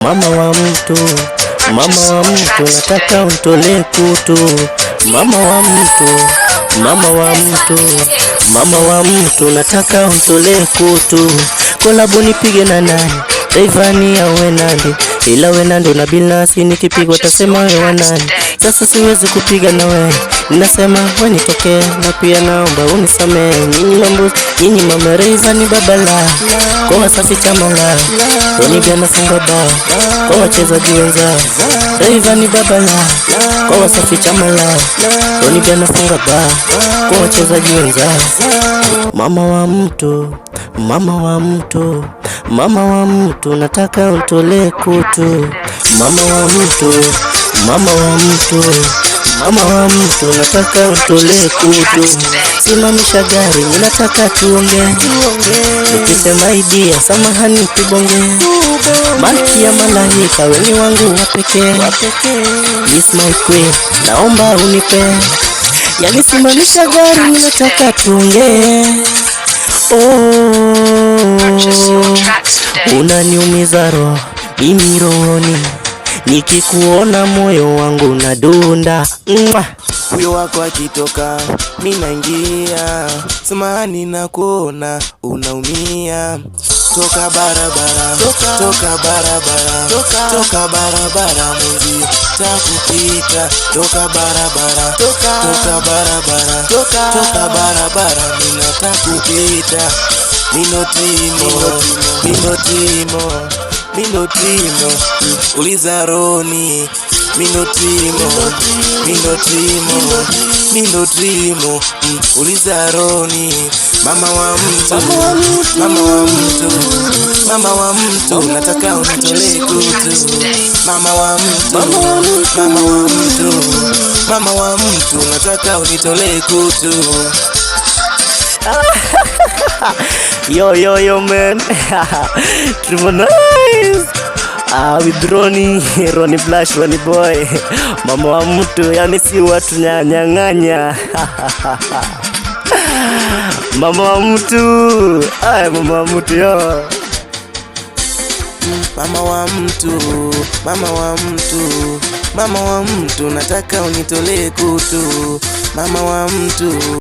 Mama wa mtu, mama wa mtu, nataka unitolee kutu. Mama wa mtu, mama wa mtu, mama wa mtu, nataka unitolee kutu. Kolabo nipige na nani? Rayvanny au Nandy? Ila we Nandy na Billnass, nikipigwa tasema wewe nani? Sasa siwezi kupiga na wewe, ninasema wewe nitokee, na pia naomba unisamee. Nyinyi mama Rayvanny babala, kwa Wasafi chama la Ronny pia nafunga bao, kwa wachezaji wenzao. Rayvanny babala, kwa Wasafi chama la Ronny pia nafunga bao, kwa wachezaji wenzao. Mama wa mtu, mama wa mtu, mama wa mtu, nataka unitolee kutu. Mama wa mtu, mama wa mtu, mama wa mtu, nataka unitolee kutu. Simamisha gari, ninataka tuongee. Nikisema idea, samahani tubonge. Malkia ya malaika, wewe wangu wa pekee. This my queen, naomba unipe. Yani simamisha gari, ninataka tuongee. Unaniumiza roho, mimi rohoni, nikikuona moyo wangu unadunda. Huyo wako akitoka, mimi naingia. Samahani na kuona unaumia. Toka barabara, toka barabara, toka barabara mwenzi takupita. Toka barabara, toka barabara, toka barabara mimi natakupita. Minotimo, uliza Ronny. Minotimo, uliza Ronny. Mama wa mtu, mama wa mtu, mama wa mtu, nataka unitolee kutu. Mama wa mtu, mama wa mtu, mama wa mtu, nataka unitolee kutu. Yo man. Triple nice. With Ronny Blush, Ronny boy. Mama wa mtu, yani si watu nyang'anya. Mama wa mtu, mama wa mtu yo. Mama wa mtu, mama wa mtu, mama wa mtu, nataka unitolee kutu. Mama wa mtu.